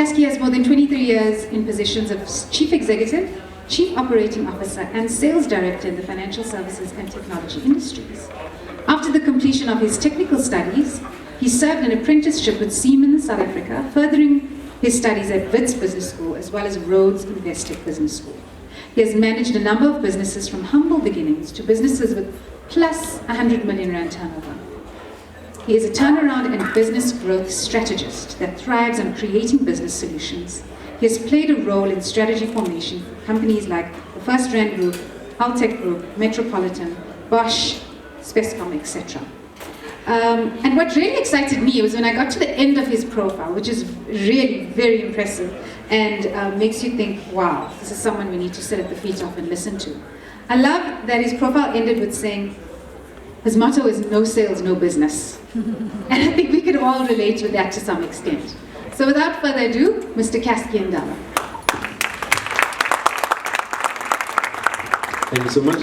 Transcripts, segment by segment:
Caskey has more than 23 years in positions of Chief Executive, Chief Operating Officer, and Sales Director in the financial services and technology industries. After the completion of his technical studies, he served an apprenticeship with Siemens South Africa, furthering his studies at Wits Business School as well as Rhodes Investec Business School. He has managed a number of businesses from humble beginnings to businesses with plus 100 million rand turnover. He is a turnaround and business growth strategist that thrives on creating business solutions. He has played a role in strategy formation for companies like the First Rand Group, Altec Group, Metropolitan, Bosch, Spescom, etc. And what really excited me was when I got to the end of his profile, which is really very impressive and makes you think, wow, this is someone we need to sit at the feet of and listen to. I love that his profile ended with saying, his motto is no sales, no business. And I think we could all relate with that to some extent. So without further ado, Mr. Caskey Ndaba. Thank you so much.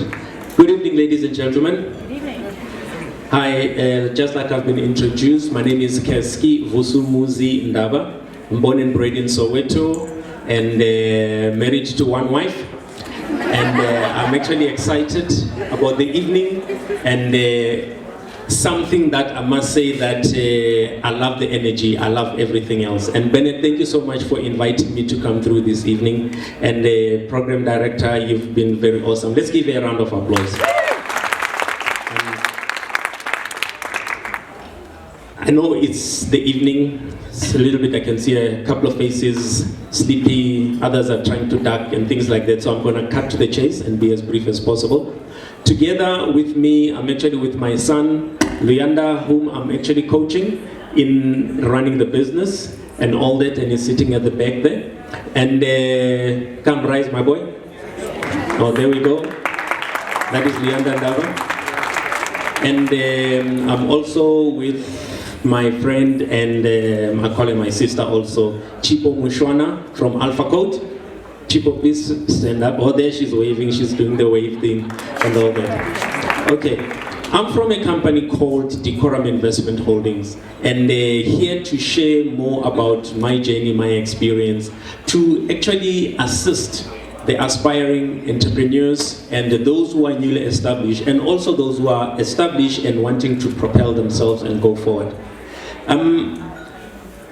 Good evening, ladies and gentlemen. Good evening. Hi, just like I've been introduced, my name is Caskey Ndaba. I'm born and bred in Soweto and married to one wife. And I'm actually excited about the evening and something that I must say that I love the energy, I love everything else. And Bennett, thank you so much for inviting me to come through this evening. And the program director, you've been very awesome. Let's give her a round of applause. I know it's the evening, it's a little bit, I can see a couple of faces sleepy, others are trying to duck and things like that, so I'm going to cut to the chase and be as brief as possible. Together with me, I'm actually with my son, Luyanda, whom I'm actually coaching in running the business and all that, and he's sitting at the back there. And come rise, my boy. Oh, there we go. That is Luyanda Ndaba. And I'm also with my friend and I call her my sister also, Chipo Mushwana from Alpha Code. Chipo, please stand up. Oh, there she's waving, she's doing the wave thing and all that. Okay, I'm from a company called Decorum Investment Holdings, and here to share more about my journey, my experience, to actually assist the aspiring entrepreneurs and those who are newly established, and also those who are established and wanting to propel themselves and go forward.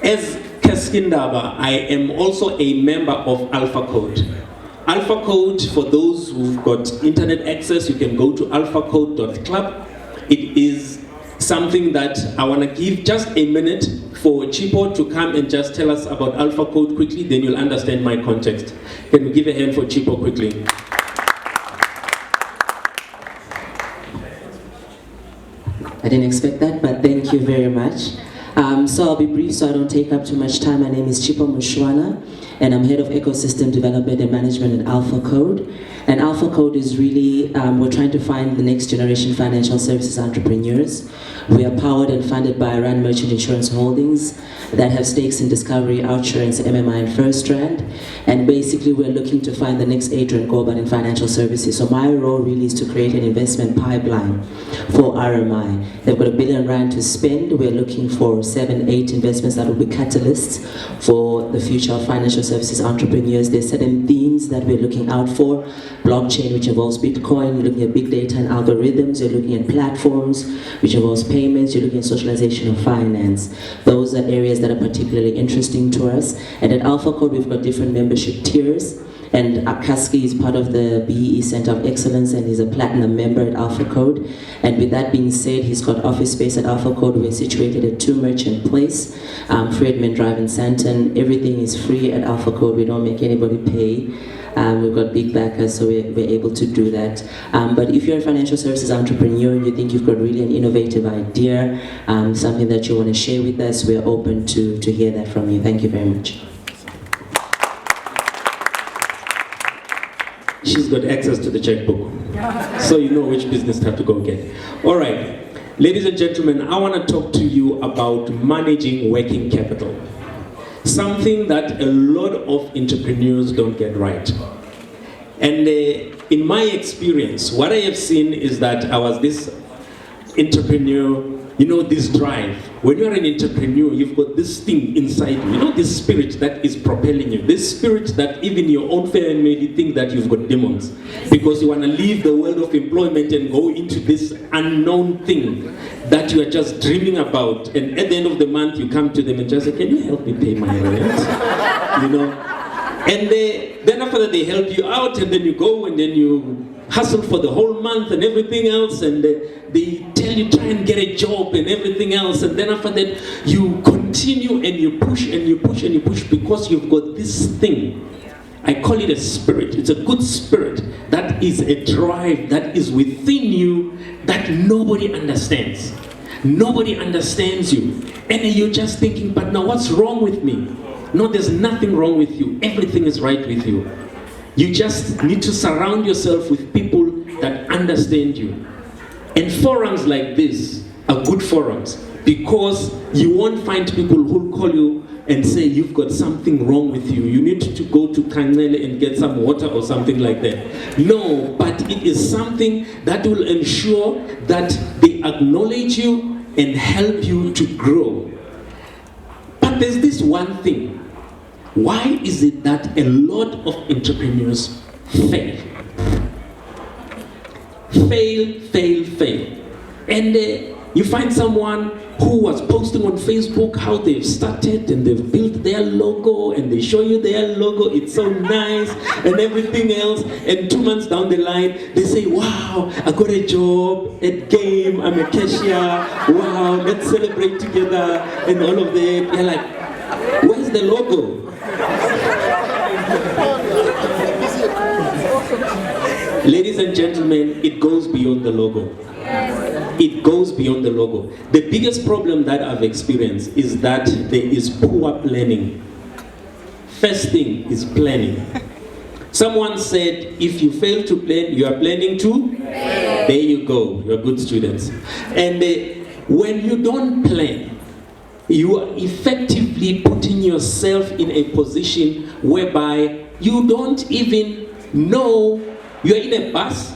As Caskey Ndaba, I am also a member of Alpha Code. Alpha Code, for those who've got internet access, you can go to alphacode.club. It is something that I want to give just a minute for Chipo to come and just tell us about Alpha Code quickly, then you'll understand my context. Can we give a hand for Chipo quickly? I didn't expect that, but thank you very much. So I'll be brief so I don't take up too much time. My name is Chipo Mushwana, and I'm Head of Ecosystem Development and Management at Alpha Code. And Alpha Code is really, we're trying to find the next generation financial services entrepreneurs. We are powered and funded by Rand Merchant Insurance Holdings that have stakes in Discovery, Outsurance, MMI, and First Rand. And basically, we're looking to find the next Adrian Goban in financial services. So my role really is to create an investment pipeline for RMI. They've got R1 billion to spend. We're looking for 7, 8 investments that will be catalysts for the future of financial services entrepreneurs. There's certain themes that we're looking out for. Blockchain, which involves Bitcoin. You're looking at big data and algorithms. You're looking at platforms, which involves payments. You're looking at socialization of finance. Those are areas that are particularly interesting to us. And at Alpha Code, we've got different membership tiers. And Caskey is part of the BEE Center of Excellence, and he's a platinum member at Alpha Code. And with that being said, he's got office space at Alpha Code. We're situated at 2 Merchant Place, Freedman Drive in Sandton. Everything is free at Alpha Code. We don't make anybody pay. We've got big backers, so we're able to do that. But if you're a financial services entrepreneur and you think you've got really an innovative idea, something that you want to share with us, we're open to hear that from you. Thank you very much. She's got access to the checkbook, so you know which business to have to go get. All right, ladies and gentlemen, I want to talk to you about managing working capital. Something that a lot of entrepreneurs don't get right. And in my experience, what I have seen is that I was this entrepreneur you know, this drive. When you're an entrepreneur, you've got this thing inside you. You know, this spirit that is propelling you. This spirit that even your own family think that you've got demons. Because you want to leave the world of employment and go into this unknown thing that you are just dreaming about. And at the end of the month, you come to them and just say, can you help me pay my rent? You know? And then after that, they help you out, and then you go and then you hustle for the whole month and everything else, and they tell you try and get a job and everything else, and then after that you continue and you push and you push and you push because you've got this thing. I call it a spirit. It's a good spirit. That is a drive that is within you that nobody understands. Nobody understands you. And you're just thinking, but now what's wrong with me? No, there's nothing wrong with you. Everything is right with you. You just need to surround yourself with people that understand you. And forums like this are good forums because you won't find people who'll call you and say you've got something wrong with you. You need to go to Kanele and get some water or something like that. No, but it is something that will ensure that they acknowledge you and help you to grow. But there's this one thing. Why is it that a lot of entrepreneurs fail? Fail. And you find someone who was posting on Facebook how they've started and they've built their logo and they show you their logo, it's so nice and everything else. And 2 months down the line, they say, wow, I got a job at Game, I'm a cashier, wow, let's celebrate together and all of that. You're like, where's the logo? Ladies and gentlemen, it goes beyond the logo. It goes beyond the logo. The biggest problem that I've experienced is that there is poor planning. First thing is planning. Someone said, if you fail to plan, you are planning to? There you go, you're good students. And when you don't plan, you are effectively putting yourself in a position whereby you don't even know. You're in a bus,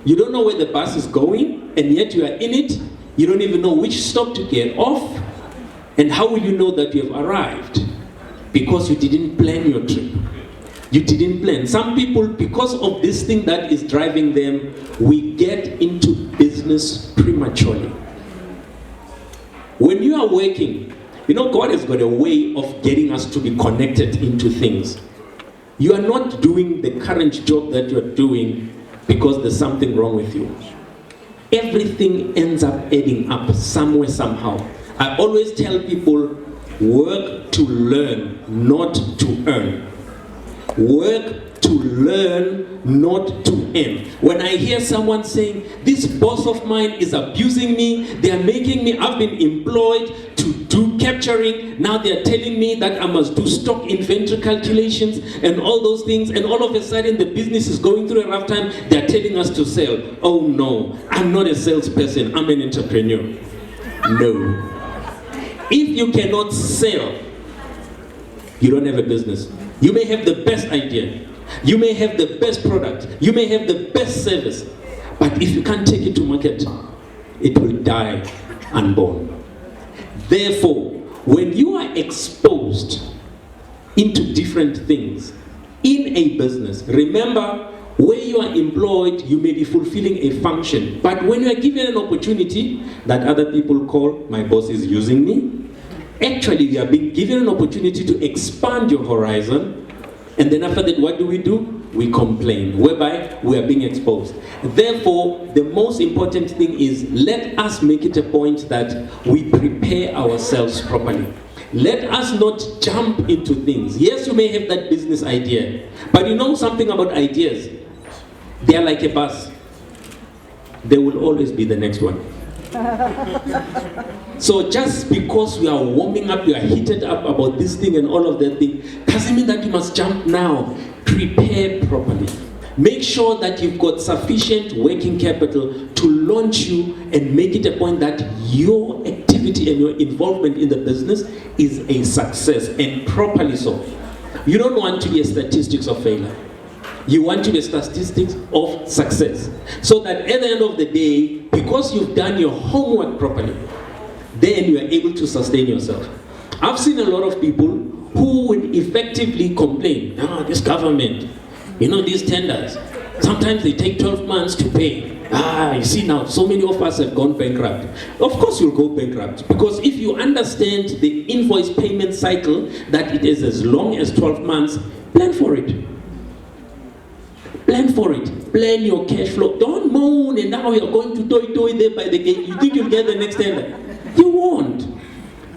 you don't know where the bus is going, and yet you are in it. You don't even know which stop to get off. And how will you know that you have arrived? Because you didn't plan your trip. You didn't plan. Some people, because of this thing that is driving them, we get into business prematurely. When you are working, you know, God has got a way of getting us to be connected into things. You are not doing the current job that you're doing because there's something wrong with you. Everything ends up adding up somewhere, somehow. I always tell people, work to learn, not to earn. Work to learn, not to earn. When I hear someone saying, this boss of mine is abusing me, they are making me, I've been employed to do capturing, now they are telling me that I must do stock inventory calculations and all those things, and all of a sudden the business is going through a rough time, they are telling us to sell. Oh no, I'm not a salesperson, I'm an entrepreneur. No. If you cannot sell, you don't have a business. You may have the best idea, you may have the best product, you may have the best service, but if you can't take it to market, it will die unborn. Therefore, when you are exposed into different things in a business, remember, where you are employed, you may be fulfilling a function, but when you are given an opportunity that other people call, my boss is using me, actually, you are being given an opportunity to expand your horizon, and then after that, what do? We complain, whereby we are being exposed. Therefore, the most important thing is, let us make it a point that we prepare ourselves properly. Let us not jump into things. Yes, you may have that business idea, but you know something about ideas. They are like a bus. There will always be the next one. So just because you are warming up, you are heated up about this thing and all of that thing, doesn't mean that you must jump now. Prepare properly. Make sure that you've got sufficient working capital to launch you and make it a point that your activity and your involvement in the business is a success, and properly so. You don't want to be a statistics of failure. You want to be a statistics of success. So that at the end of the day, because you've done your homework properly, then you are able to sustain yourself. I've seen a lot of people who would effectively complain, this government, these tenders, sometimes they take 12 months to pay. You see now, so many of us have gone bankrupt. Of course you'll go bankrupt, because if you understand the invoice payment cycle, that it is as long as 12 months, plan for it. Plan for it. Plan your cash flow. Don't moan and now you're going to toy there by the gate. You think you'll get the next tender. You won't.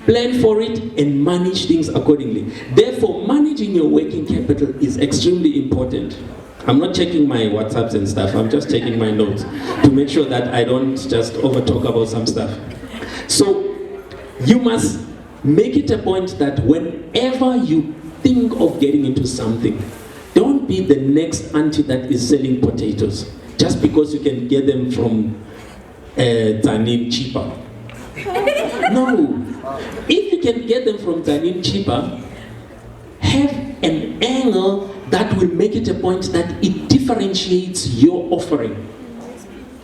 Plan for it and manage things accordingly. Therefore, managing your working capital is extremely important. I'm not checking my WhatsApps and stuff. I'm just checking my notes to make sure that I don't just over talk about some stuff. So you must make it a point that whenever you think of getting into something, don't be the next auntie that is selling potatoes just because you can get them from Tanin cheaper. No. If you can get them from Tanin cheaper, have an angle that will make it a point that it differentiates your offering.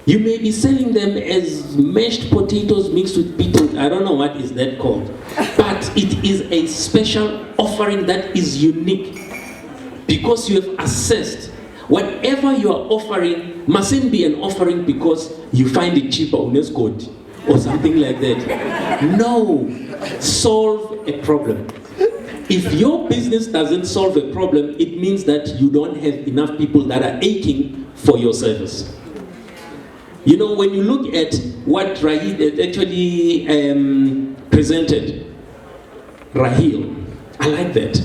You may be selling them as mashed potatoes mixed with beetroot. I don't know what is that called. But it is a special offering that is unique. Because you have assessed whatever you are offering mustn't be an offering because you find it cheaper on Escort or something like that. No. Solve a problem. If your business doesn't solve a problem, it means that you don't have enough people that are aching for your service. When you look at what Rahil actually presented, Rahil, I like that.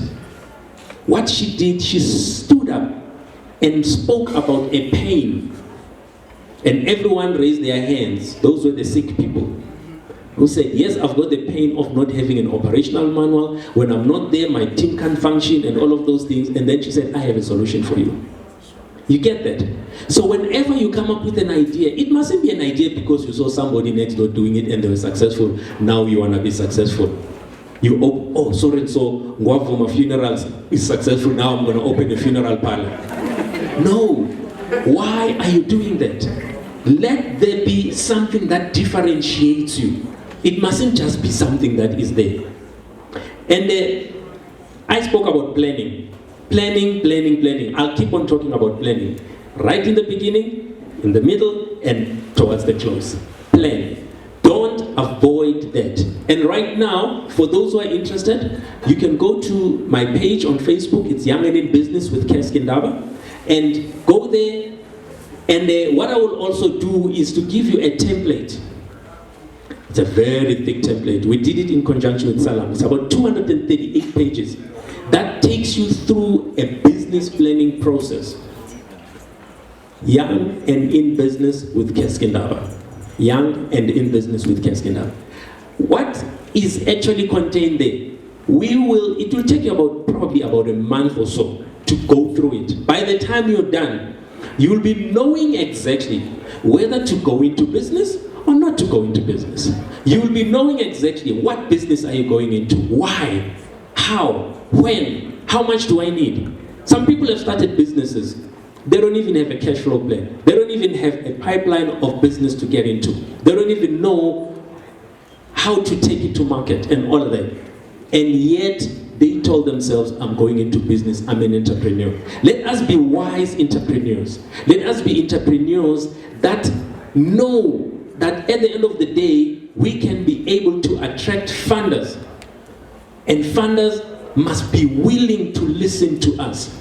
What she did, she stood up and spoke about a pain. And everyone raised their hands. Those were the sick people who said, yes, I've got the pain of not having an operational manual. When I'm not there, my team can't function and all of those things. And then she said, I have a solution for you. You get that? So whenever you come up with an idea, it mustn't be an idea because you saw somebody next door doing it and they were successful. Now you want to be successful. You so Ngwavuma Funerals is successful, now I'm going to open a funeral parlor. No. Why are you doing that? Let there be something that differentiates you. It mustn't just be something that is there. And I spoke about planning. Planning. I'll keep on talking about planning. Right in the beginning, in the middle, and towards the close. Plan. Don't avoid that. And right now, for those who are interested, you can go to my page on Facebook. It's Young and in Business with Caskey Ndaba. And go there. And what I will also do is to give you a template. It's a very thick template. We did it in conjunction with Salam. It's about 238 pages. That takes you through a business planning process. Young and in Business with Caskey Ndaba. Young and in Business with Caskey Ndaba. What is actually contained there? It will take you probably about a month or so to go through it. By the time you're done, you will be knowing exactly whether to go into business or not to go into business. You will be knowing exactly what business are you going into, why, how, when, how much do I need? Some people have started businesses. They don't even have a cash flow plan. They don't even have a pipeline of business to get into. They don't even know how to take it to market and all of that. And yet, they told themselves, I'm going into business, I'm an entrepreneur. Let us be wise entrepreneurs. Let us be entrepreneurs that know that at the end of the day, we can be able to attract funders. And funders must be willing to listen to us.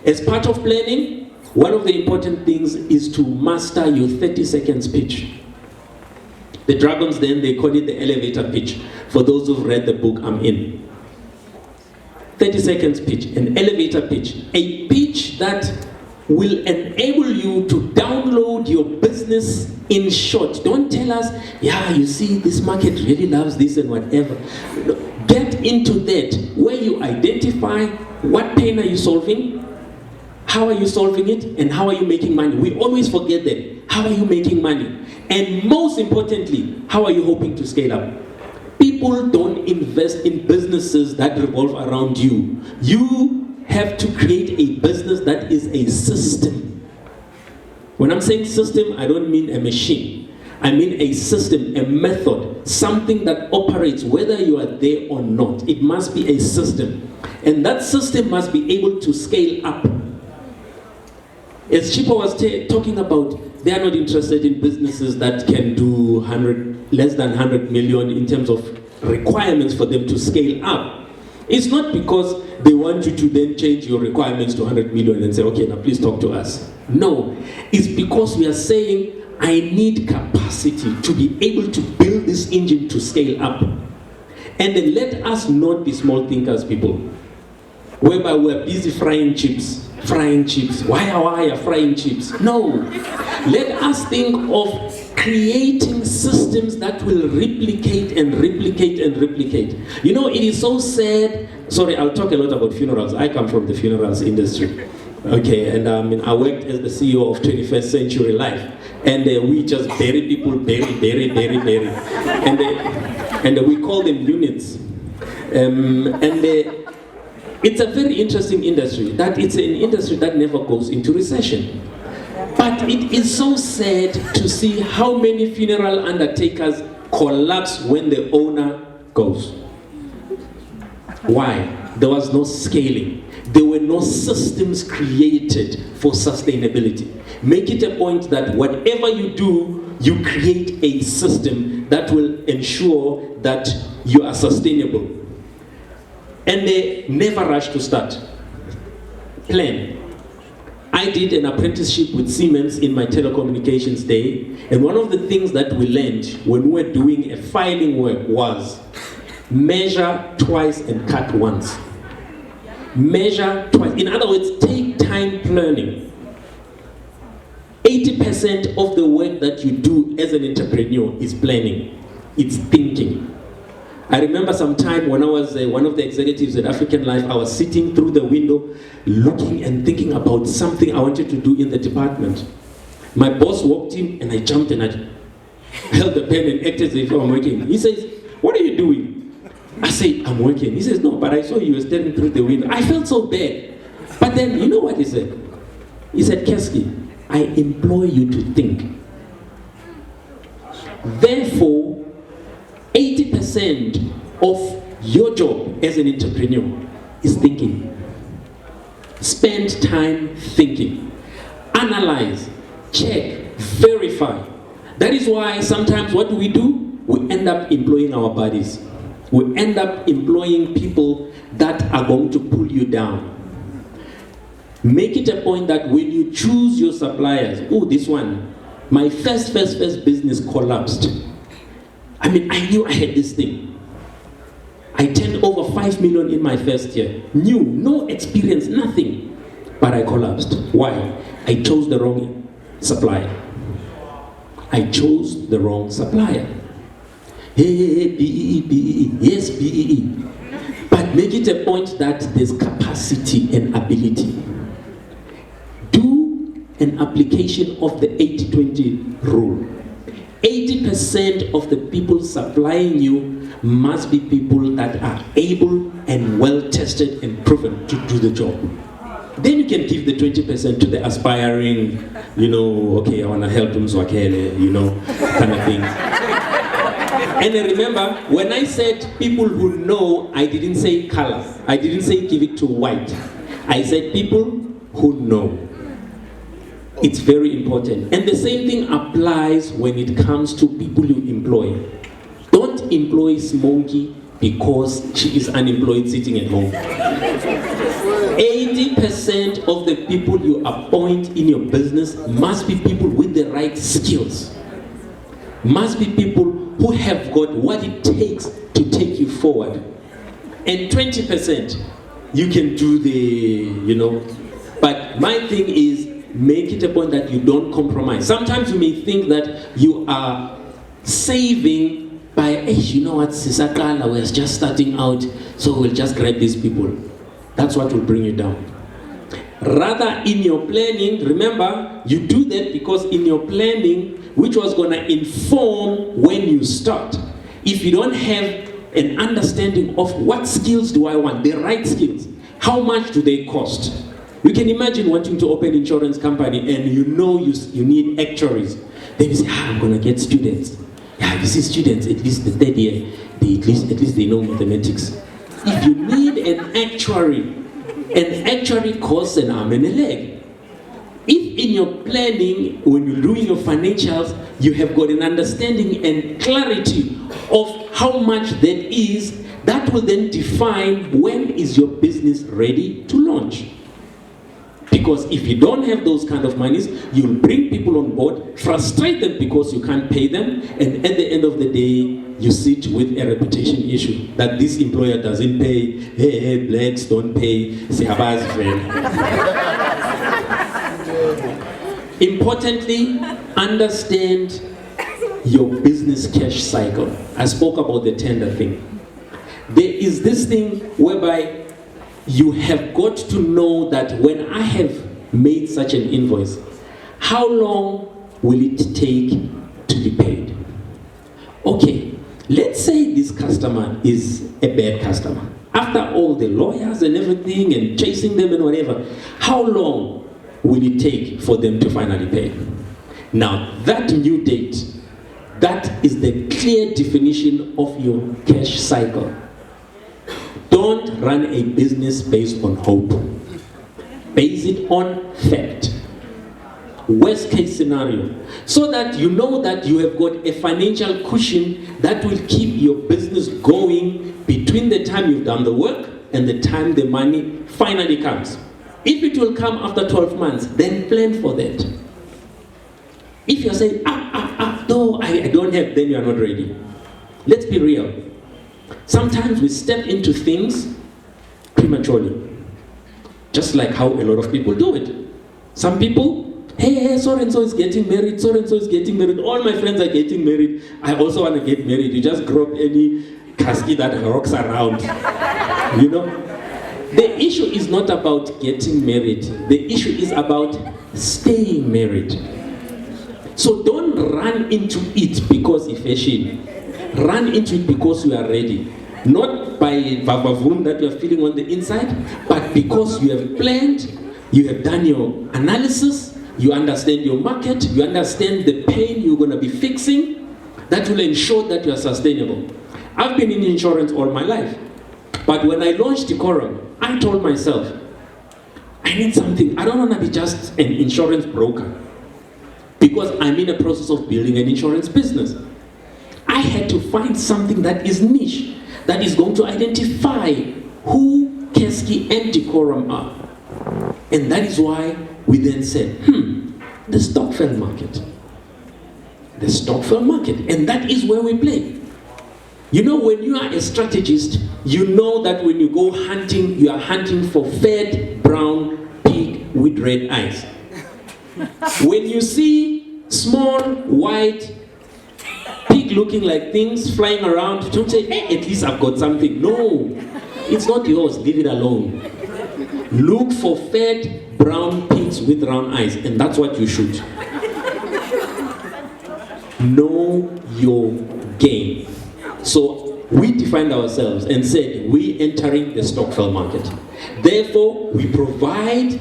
As part of planning, one of the important things is to master your 30 seconds pitch. The Dragons then, they call it the elevator pitch. For those who've read the book I'm in. 30 seconds pitch, an elevator pitch. A pitch that will enable you to download your business in short. Don't tell us, you see, this market really loves this and whatever. Get into that, where you identify what pain are you solving, how are you solving it, and how are you making money. We always forget that. How are you making money? And most importantly, how are you hoping to scale up? People don't invest in businesses that revolve around you. You have to create a business that is a system. When I'm saying system, I don't mean a machine. I mean a system, a method, something that operates whether you are there or not. It must be a system. And that system must be able to scale up. As Chipo was talking about, they are not interested in businesses that can do less than 100 million in terms of requirements for them to scale up. It's not because they want you to then change your requirements to 100 million and say, okay, now please talk to us. No, it's because we are saying, I need capacity to be able to build this engine to scale up. And then let us not be small thinkers, people. Whereby we're busy frying chips. Why are frying chips? No. Let us think of creating systems that will replicate and replicate and replicate. You know, it is so sad. Sorry, I'll talk a lot about funerals. I come from the funerals industry. Okay, and I worked as the CEO of 21st Century Life. And we just bury people, bury. And we call them units. It's a very interesting industry. That it's an industry that never goes into recession. But it is so sad to see how many funeral undertakers collapse when the owner goes. Why? There was no scaling. There were no systems created for sustainability. Make it a point that whatever you do, you create a system that will ensure that you are sustainable. And they never rush to start. Plan. I did an apprenticeship with Siemens in my telecommunications day, and one of the things that we learned when we were doing a filing work was measure twice and cut once. Measure twice. In other words, take time planning. 80% of the work that you do as an entrepreneur is planning. It's thinking. I remember some time when I was one of the executives at African Life, I was sitting through the window looking and thinking about something I wanted to do in the department. My boss walked in and I jumped and I held the pen and acted as if I'm working. He says, "What are you doing?" I said, "I'm working." He says, "No, but I saw you were staring through the window." I felt so bad. But then, you know what he said? He said, "Caskey, I implore you to think. Therefore, 80% of your job as an entrepreneur is thinking. Spend time thinking. Analyze, check, verify. That is why sometimes what do? We end up employing our bodies. We end up employing people that are going to pull you down. Make it a point that when you choose your suppliers, this one, my first business collapsed. I mean, I knew I had this thing. I turned over 5 million in my first year. No experience, nothing. But I collapsed. Why? I chose the wrong supplier. Hey, BEE, yes, BEE. But make it a point that there's capacity and ability. Do an application of the 80-20 rule. 80% of the people supplying you must be people that are able and well-tested and proven to do the job. Then you can give the 20% to the aspiring, okay, I want to help them, kind of thing. And I remember, when I said people who know, I didn't say color. I didn't say give it to white. I said people who know. It's very important. And the same thing applies when it comes to people you employ. Don't employ Smoky because she is unemployed sitting at home. 80% of the people you appoint in your business must be people with the right skills. Must be people who have got what it takes to take you forward. And 20%, you can do but my thing is, make it a point that you don't compromise. Sometimes you may think that you are saving by, Sisakala, we're just starting out, so we'll just grab these people. That's what will bring you down. Rather, in your planning, remember, you do that because in your planning, which was going to inform when you start. If you don't have an understanding of what skills do I want, the right skills, how much do they cost? You can imagine wanting to open an insurance company and you need actuaries. Then you say, I'm going to get students. Yeah, you see students, at least the third year, at least they know mathematics. If you need an actuary costs an arm and a leg. If in your planning, when you're doing your financials, you have got an understanding and clarity of how much that is, that will then define when is your business ready to launch. Because if you don't have those kind of monies, you'll bring people on board, frustrate them because you can't pay them, and at the end of the day, you sit with a reputation issue that this employer doesn't pay, hey, blacks don't pay, siyabazi vele. Importantly, understand your business cash cycle. I spoke about the tender thing. There is this thing whereby you have got to know that when I have made such an invoice, how long will it take to be paid? Okay, let's say this customer is a bad customer. After all the lawyers and everything and chasing them and whatever, how long will it take for them to finally pay? Now, that new date, that is the clear definition of your cash cycle. Don't run a business based on hope. Base it on fact. Worst case scenario. So that you know that you have got a financial cushion that will keep your business going between the time you've done the work and the time the money finally comes. If it will come after 12 months, then plan for that. If you're saying, no, I don't have, then you're not ready. Let's be real. Sometimes we step into things prematurely. Just like how a lot of people do it. Some people, hey, so-and-so is getting married, so-and-so is getting married, all my friends are getting married, I also want to get married. You just grow up any Caskey that rocks around. You know? The issue is not about getting married. The issue is about staying married. So don't run into it because it's fashion. Run into it because you are ready. Not by vavavoom that you are feeling on the inside, but because you have planned, you have done your analysis, you understand your market, you understand the pain you're going to be fixing, that will ensure that you are sustainable. I've been in insurance all my life. But when I launched Decorum, I told myself, I need something. I don't want to be just an insurance broker. Because I'm in the process of building an insurance business. I had to find something that is niche, that is going to identify who Caskey and Decorum are. And that is why we then said, the Stokvel market. The Stokvel market. And that is where we play. You know, when you are a strategist, you know that when you go hunting, you are hunting for fat, brown pig with red eyes. When you see small, white, pig-looking like things flying around, don't say, hey, at least I've got something. No, it's not yours. Leave it alone. Look for fat, brown pigs with round eyes, and that's what you shoot. Know your game. So we defined ourselves and said, we're entering the Stokvel market. Therefore, we provide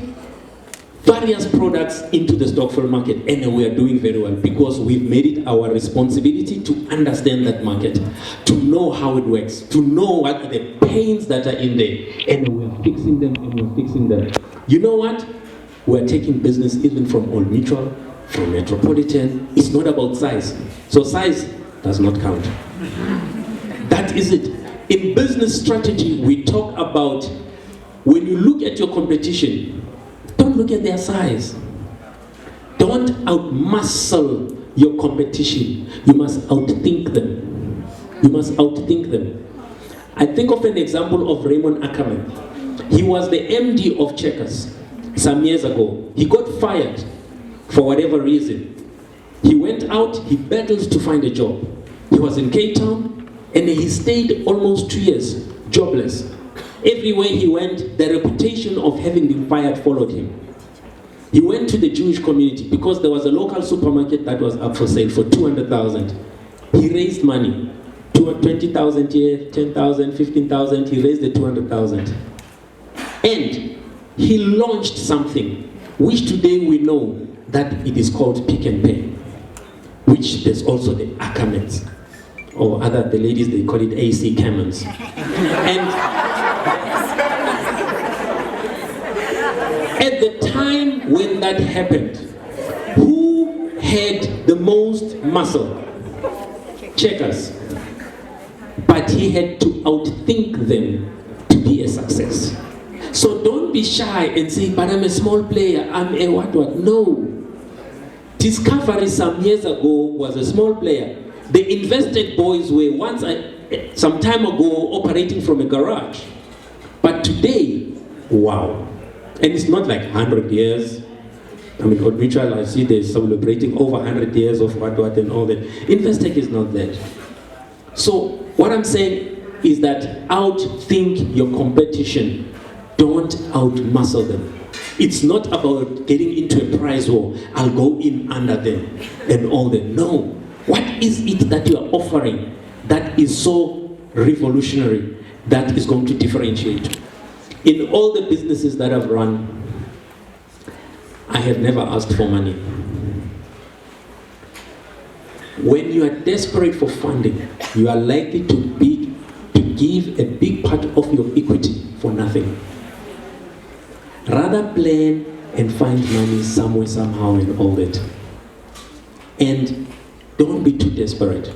various products into the Stokvel market, and we are doing very well because we've made it our responsibility to understand that market, to know how it works, to know what are the pains that are in there, and we're fixing them and we're fixing them. You know what? We're taking business even from Old Mutual, from Metropolitan. It's not about size. So size does not count. That is it. In business strategy, we talk about when you look at your competition, don't look at their size. Don't outmuscle your competition. You must outthink them. You must outthink them. I think of an example of Raymond Ackerman. He was the MD of Checkers some years ago. He got fired for whatever reason. He went out, he battled to find a job. He was in Cape Town, and he stayed almost 2 years, jobless. Everywhere he went, the reputation of having been fired followed him. He went to the Jewish community because there was a local supermarket that was up for sale for 200,000. He raised money, 20,000 here, 10,000, 15,000. He raised the 200,000, and he launched something which today we know that it is called Pick and Pay. which there's also the Ackermans, or the ladies, they call it AC Cammons. And at the time when that happened, who had the most muscle? Checkers. But he had to outthink them to be a success. So don't be shy and say, but I'm a small player, I'm a what. No. Discovery some years ago was a small player. The Invested Boys were some time ago operating from a garage. But today, wow. And it's not like 100 years. I mean, on Mutual, I see they're celebrating over 100 years of what and all that. Investec is not that. So what I'm saying is that outthink your competition. Don't outmuscle them. It's not about getting into a prize war. I'll go in under them and all that. No. What is it that you are offering that is so revolutionary, that is going to differentiate? In all the businesses that I've run, I have never asked for money. When you are desperate for funding, you are likely to give a big part of your equity for nothing. Rather plan and find money somewhere, somehow, and all that. And don't be too desperate.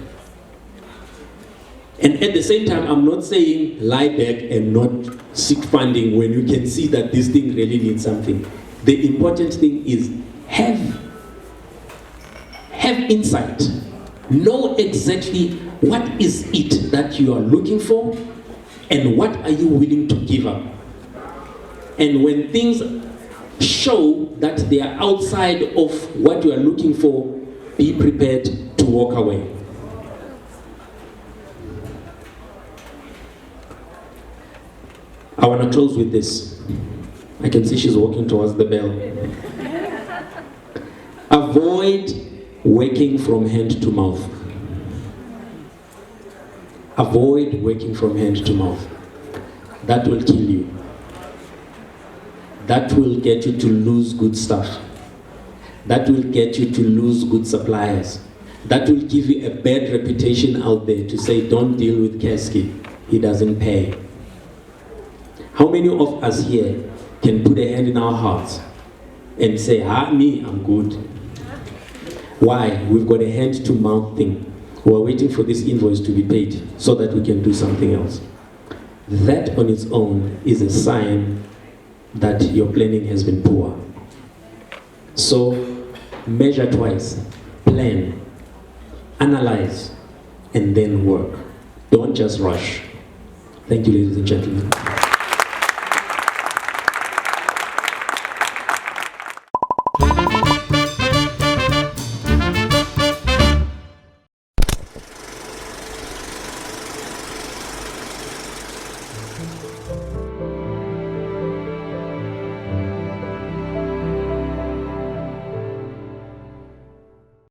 And at the same time, I'm not saying lie back and not seek funding when you can see that this thing really needs something. The important thing is have insight. Know exactly what is it that you are looking for and what are you willing to give up. And when things show that they are outside of what you are looking for, be prepared to walk away. I want to close with this. I can see she's walking towards the bell. Avoid working from hand to mouth. Avoid working from hand to mouth. That will kill you. That will get you to lose good stuff. That will get you to lose good suppliers. That will give you a bad reputation out there to say, don't deal with Caskey, he doesn't pay. How many of us here can put a hand in our hearts and say, me, I'm good? Why? We've got a hand to mouth thing. We're waiting for this invoice to be paid so that we can do something else. That on its own is a sign that your planning has been poor. So measure twice, plan, analyze, and then work. Don't just rush. Thank you, ladies and gentlemen.